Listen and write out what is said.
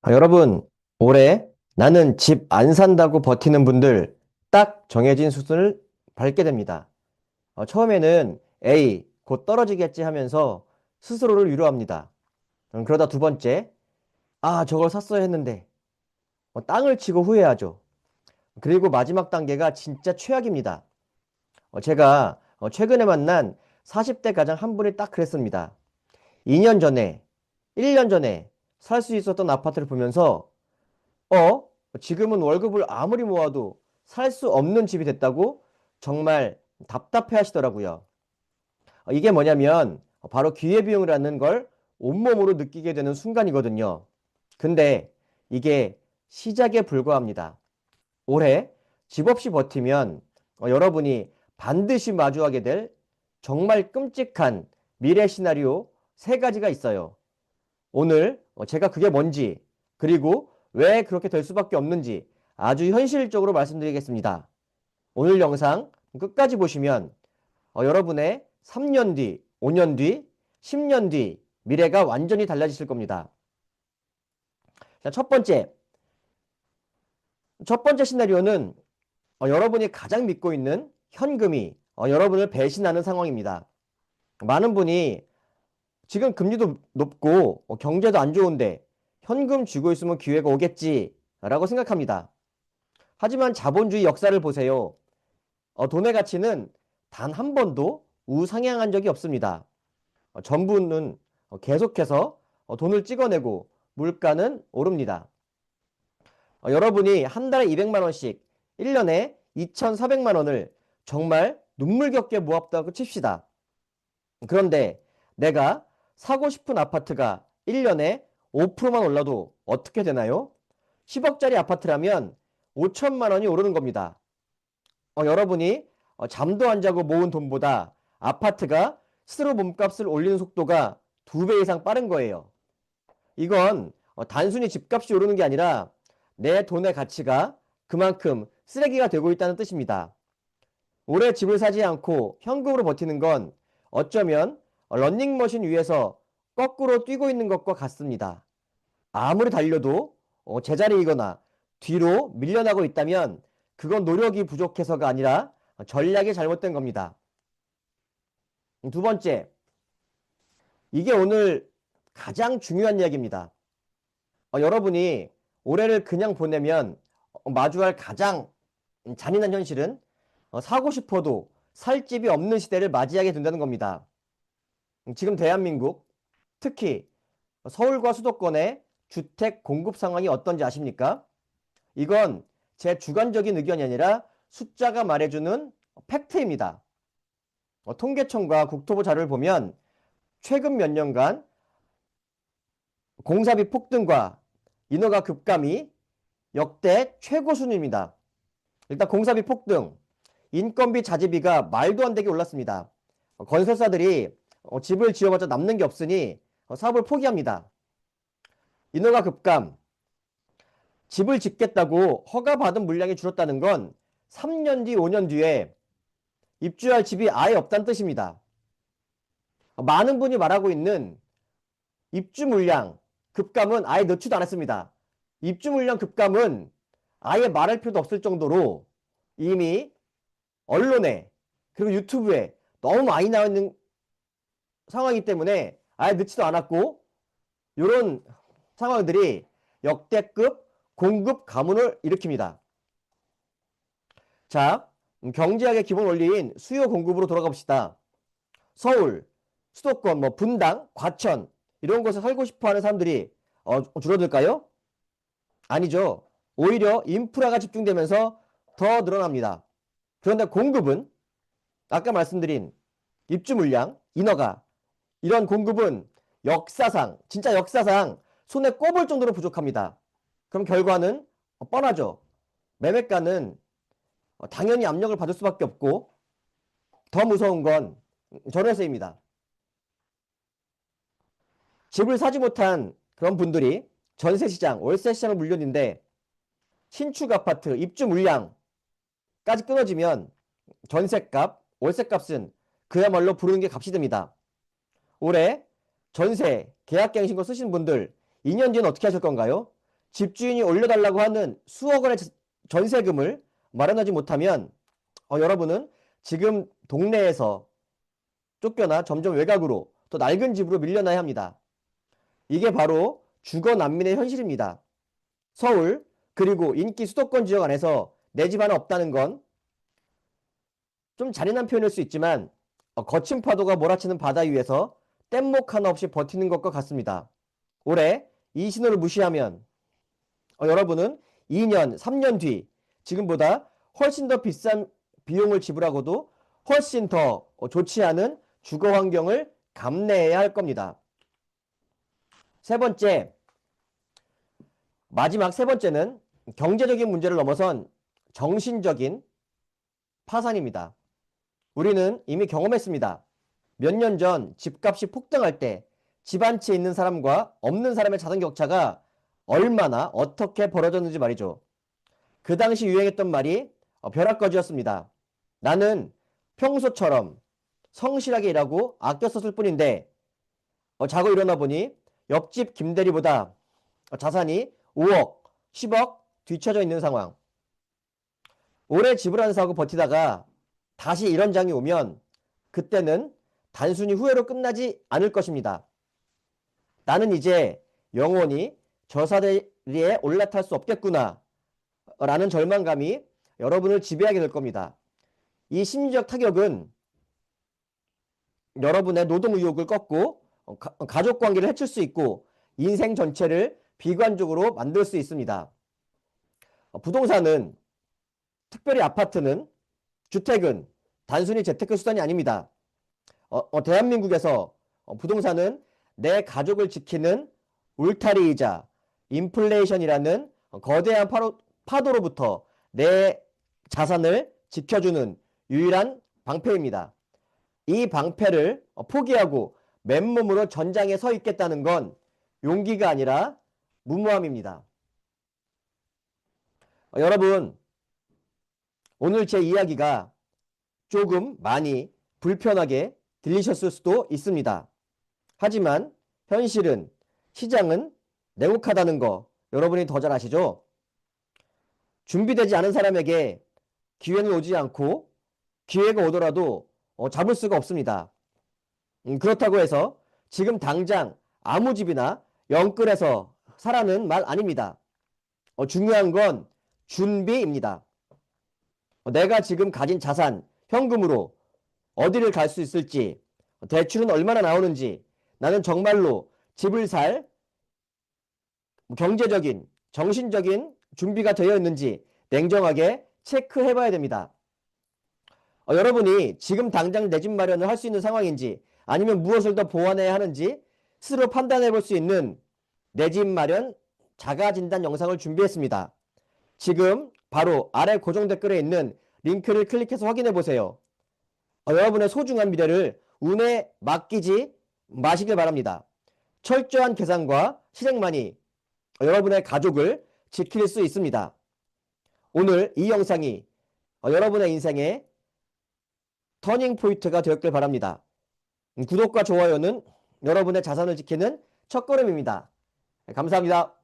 여러분, 올해 나는 집 안 산다고 버티는 분들 딱 정해진 수순을 밟게 됩니다. 처음에는 에이, 곧 떨어지겠지 하면서 스스로를 위로합니다. 그러다 두 번째, 아, 저걸 샀어야 했는데 땅을 치고 후회하죠. 그리고 마지막 단계가 진짜 최악입니다. 제가 최근에 만난 40대 가장 한 분이 딱 그랬습니다. 2년 전에, 1년 전에 살 수 있었던 아파트를 보면서 어? 지금은 월급을 아무리 모아도 살 수 없는 집이 됐다고 정말 답답해 하시더라고요. 이게 뭐냐면 바로 기회비용이라는 걸 온몸으로 느끼게 되는 순간이거든요. 근데 이게 시작에 불과합니다. 올해 집 없이 버티면 여러분이 반드시 마주하게 될 정말 끔찍한 미래 시나리오 세 가지가 있어요. 오늘 제가 그게 뭔지 그리고 왜 그렇게 될 수밖에 없는지 아주 현실적으로 말씀드리겠습니다. 오늘 영상 끝까지 보시면 여러분의 3년 뒤, 5년 뒤, 10년 뒤 미래가 완전히 달라지실 겁니다. 자, 첫 번째 시나리오는 여러분이 가장 믿고 있는 현금이 여러분을 배신하는 상황입니다. 많은 분이 지금 금리도 높고 경제도 안 좋은데 현금 쥐고 있으면 기회가 오겠지라고 생각합니다. 하지만 자본주의 역사를 보세요. 돈의 가치는 단 한 번도 우상향한 적이 없습니다. 전부는 계속해서 돈을 찍어내고 물가는 오릅니다. 여러분이 한 달에 200만 원씩 1년에 2,400만 원을 정말 눈물겹게 모았다고 칩시다. 그런데 내가 사고 싶은 아파트가 1년에 5%만 올라도 어떻게 되나요? 10억짜리 아파트라면 5천만 원이 오르는 겁니다. 여러분이 잠도 안 자고 모은 돈보다 아파트가 스스로 몸값을 올리는 속도가 2배 이상 빠른 거예요. 이건 단순히 집값이 오르는 게 아니라 내 돈의 가치가 그만큼 쓰레기가 되고 있다는 뜻입니다. 오래 집을 사지 않고 현금으로 버티는 건 어쩌면 러닝머신 위에서 거꾸로 뛰고 있는 것과 같습니다. 아무리 달려도 제자리이거나 뒤로 밀려나고 있다면 그건 노력이 부족해서가 아니라 전략이 잘못된 겁니다. 두 번째, 이게 오늘 가장 중요한 이야기입니다. 여러분이 올해를 그냥 보내면 마주할 가장 잔인한 현실은 사고 싶어도 살 집이 없는 시대를 맞이하게 된다는 겁니다. 지금 대한민국, 특히 서울과 수도권의 주택 공급 상황이 어떤지 아십니까? 이건 제 주관적인 의견이 아니라 숫자가 말해주는 팩트입니다. 통계청과 국토부 자료를 보면 최근 몇 년간 공사비 폭등과 인허가 급감이 역대 최고 수준입니다. 일단 공사비 폭등, 인건비 자재비가 말도 안 되게 올랐습니다. 건설사들이 집을 지어봤자 남는 게 없으니 사업을 포기합니다. 인허가 급감, 집을 짓겠다고 허가받은 물량이 줄었다는 건 3년 뒤, 5년 뒤에 입주할 집이 아예 없다는 뜻입니다. 많은 분이 말하고 있는 입주 물량 급감은 아예 넣지도 않았습니다. 입주 물량 급감은 아예 말할 필요도 없을 정도로 이미 언론에 그리고 유튜브에 너무 많이 나와 있는 상황이기 때문에 아예 넣지도 않았고 이런 상황들이 역대급 공급 가문을 일으킵니다. 자, 경제학의 기본 원리인 수요 공급으로 돌아가 봅시다. 서울, 수도권, 분당, 과천 이런 곳에 살고 싶어하는 사람들이 줄어들까요? 아니죠. 오히려 인프라가 집중되면서 더 늘어납니다. 그런데 공급은 아까 말씀드린 입주 물량, 인허가 이런 공급은 역사상, 진짜 역사상 손에 꼽을 정도로 부족합니다. 그럼 결과는 뻔하죠. 매매가는 당연히 압력을 받을 수밖에 없고 더 무서운 건 전월세입니다. 집을 사지 못한 그런 분들이 전세 시장, 월세 시장을 물렸는데 신축 아파트 입주 물량까지 끊어지면 전세값, 월세값은 그야말로 부르는 게 값이 됩니다. 올해 전세 계약갱신거 쓰신 분들 2년 뒤는 어떻게 하실 건가요? 집주인이 올려달라고 하는 수억 원의 전세금을 마련하지 못하면 여러분은 지금 동네에서 쫓겨나 점점 외곽으로 또 낡은 집으로 밀려나야 합니다. 이게 바로 주거 난민의 현실입니다. 서울 그리고 인기 수도권 지역 안에서 내 집 하나 없다는 건 좀 잔인한 표현일 수 있지만 거친 파도가 몰아치는 바다 위에서 뗏목 하나 없이 버티는 것과 같습니다. 올해 이 신호를 무시하면 여러분은 2년, 3년 뒤 지금보다 훨씬 더 비싼 비용을 지불하고도 훨씬 더 좋지 않은 주거 환경을 감내해야 할 겁니다. 마지막 세 번째는 경제적인 문제를 넘어선 정신적인 파산입니다. 우리는 이미 경험했습니다. 몇 년 전 집값이 폭등할 때 집 한 채 있는 사람과 없는 사람의 자산 격차가 얼마나 어떻게 벌어졌는지 말이죠. 그 당시 유행했던 말이 벼락거지였습니다. 나는 평소처럼 성실하게 일하고 아껴 썼을 뿐인데 자고 일어나 보니 옆집 김대리보다 자산이 5억, 10억 뒤처져 있는 상황. 오래 집을 안 사고 버티다가 다시 이런 장이 오면 그때는 단순히 후회로 끝나지 않을 것입니다. 나는 이제 영원히 저 자리에 올라탈 수 없겠구나 라는 절망감이 여러분을 지배하게 될 겁니다. 이 심리적 타격은 여러분의 노동 의욕을 꺾고 가족 관계를 해칠 수 있고 인생 전체를 비관적으로 만들 수 있습니다. 부동산은 특별히 아파트는 주택은 단순히 재테크 수단이 아닙니다. 대한민국에서 부동산은 내 가족을 지키는 울타리이자 인플레이션이라는 거대한 파도로부터 내 자산을 지켜주는 유일한 방패입니다. 이 방패를 포기하고 맨몸으로 전장에 서 있겠다는 건 용기가 아니라 무모함입니다. 여러분, 오늘 제 이야기가 조금 많이 불편하게 들리셨을 수도 있습니다. 하지만 현실은 시장은 냉혹하다는 거 여러분이 더 잘 아시죠? 준비되지 않은 사람에게 기회는 오지 않고 기회가 오더라도 잡을 수가 없습니다. 그렇다고 해서 지금 당장 아무 집이나 영끌해서 사라는 말 아닙니다. 중요한 건 준비입니다. 내가 지금 가진 자산, 현금으로 어디를 갈 수 있을지, 대출은 얼마나 나오는지, 나는 정말로 집을 살 경제적인, 정신적인 준비가 되어 있는지 냉정하게 체크해 봐야 됩니다. 여러분이 지금 당장 내 집 마련을 할 수 있는 상황인지 아니면 무엇을 더 보완해야 하는지 스스로 판단해 볼 수 있는 내 집 마련 자가진단 영상을 준비했습니다. 지금 바로 아래 고정 댓글에 있는 링크를 클릭해서 확인해 보세요. 여러분의 소중한 미래를 운에 맡기지 마시길 바랍니다. 철저한 계산과 실행만이 여러분의 가족을 지킬 수 있습니다. 오늘 이 영상이 여러분의 인생의 터닝 포인트가 되었길 바랍니다. 구독과 좋아요는 여러분의 자산을 지키는 첫걸음입니다. 감사합니다.